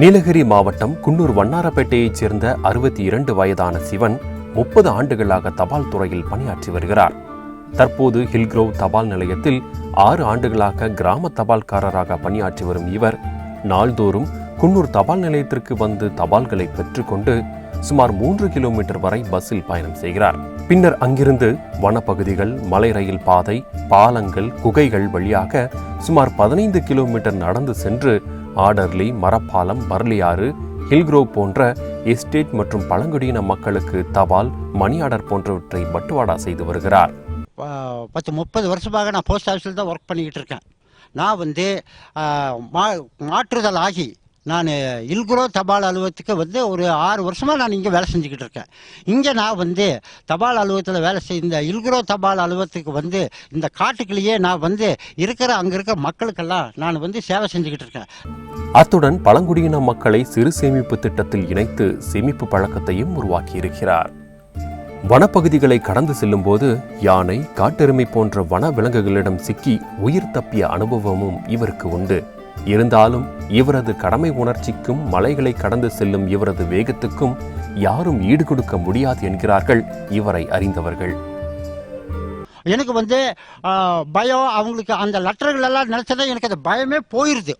நீலகிரி மாவட்டம் குன்னூர் வண்ணாரப்பேட்டையைச் சேர்ந்த 62 வயதான சிவன் 30 ஆண்டுகளாக தபால் துறையில் பணியாற்றி வருகிறார். தற்போது ஹில்க்ரோவ் தபால் நிலையத்தில் 6 ஆண்டுகளாக கிராம தபால்காரராக பணியாற்றி வரும் இவர் நாள்தோறும் குன்னூர் தபால் நிலையத்திற்கு வந்து தபால்களை பெற்றுக்கொண்டு சுமார் 3 கிலோமீட்டர் வரை பஸ்ஸில் பயணம் செய்கிறார். பின்னர் அங்கிருந்து வனப்பகுதிகள், மலை ரயில் பாதை, பாலங்கள், குகைகள் வழியாக சுமார் 15 கிலோமீட்டர் நடந்து சென்று ஆடர்லி, மரப்பாலம், பர்லியாறு, ஹில்க்ரோவ் போன்ற எஸ்டேட் மற்றும் பழங்குடியின மக்களுக்கு தபால், மணி ஆர்டர் போன்றவற்றை பட்டுவாடா செய்து வருகிறார். 30 வருஷமாக நான் போஸ்ட் ஆஃபீஸில் தான் ஒர்க் பண்ணிக்கிட்டு இருக்கேன். நான் மாற்றுதல் ஆகி நான் ஹில்க்ரோவ் தபால் அலுவலகத்துக்கு ஒரு 6 வருஷமாக நான் இங்கே வேலை செஞ்சுக்கிட்டு இருக்கேன். இங்கே நான் தபால் அலுவலகத்தில் வேலை இந்த ஹில்க்ரோவ் தபால் அலுவலகத்துக்கு இந்த காட்டுக்குள்ளேயே நான் அங்கே இருக்கிற மக்களுக்கெல்லாம் நான் சேவை செஞ்சுக்கிட்டு இருக்கேன். அத்துடன் பழங்குடியின மக்களை சிறு சேமிப்பு திட்டத்தில் இணைத்து சேமிப்பு பழக்கத்தையும் உருவாக்கியிருக்கிறார். வனப்பகுதிகளை கடந்து செல்லும் போது யானை, காட்டெருமை போன்ற வன விலங்குகளிடம் சிக்கி உயிர் தப்பிய அனுபவமும் இவருக்கு உண்டு. இருந்தாலும் இவரது கடமை உணர்ச்சிக்கும் மலைகளை கடந்து செல்லும் இவரது வேகத்துக்கும் யாரும் ஈடுகொடுக்க முடியாது என்கிறார்கள் இவரை அறிந்தவர்கள். எனக்கு பயம், அவங்களுக்கு அந்த லெட்டர்கள் எல்லாம் நினைச்சதா எனக்கு அந்த பயமே போயிருது.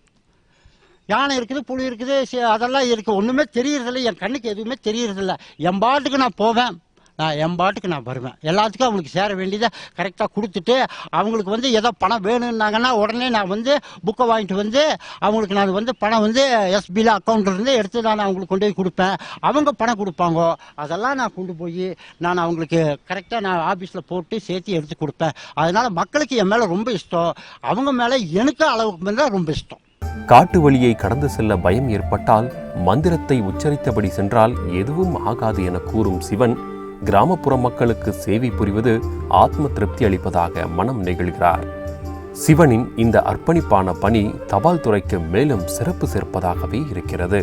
யானை இருக்குது, புலி இருக்குது, அதெல்லாம் இருக்கு, ஒண்ணுமே தெரியறதில்லை, என் கண்ணுக்கு எதுவுமே தெரியறதில்லை. என் பாட்டுக்கு நான் போவேன், என் பாட்டுக்கு நான் வருவேன். எல்லாத்துக்கும் அவங்களுக்கு சேர வேண்டியதை கரெக்டாக கொடுத்துட்டு அவங்களுக்கு ஏதோ பணம் வேணும்னாங்கன்னா உடனே நான் புக்கை வாங்கிட்டு அவங்களுக்கு நான் பணம் எஸ்பியில் அக்கௌண்ட்லேருந்து எடுத்து நான் அவங்களுக்கு கொண்டு போய் கொடுப்பேன். அவங்க பணம் கொடுப்பாங்க, அதெல்லாம் நான் கொண்டு போய் நான் அவங்களுக்கு கரெக்டாக நான் ஆஃபீஸில் போட்டு சேர்த்து எடுத்து கொடுப்பேன். அதனால் மக்களுக்கு என் மேலே ரொம்ப இஷ்டம், அவங்க மேலே எனக்கு அளவுக்கு மேலே ரொம்ப இஷ்டம். காட்டு வழியை கடந்து செல்ல பயம் ஏற்பட்டால் மந்திரத்தை உச்சரித்தபடி சென்றால் எதுவும் ஆகாது என கூறும் சிவன் கிராமப்புற மக்களுக்கு சேவை புரிவது ஆத்ம திருப்தி அளிப்பதாக மனம் நெகிழ்கிறார். சிவனின் இந்த அர்ப்பணிப்பான பணி தபால் துறைக்கு மேலும் சிறப்பு சேர்ப்பதாகவே இருக்கிறது.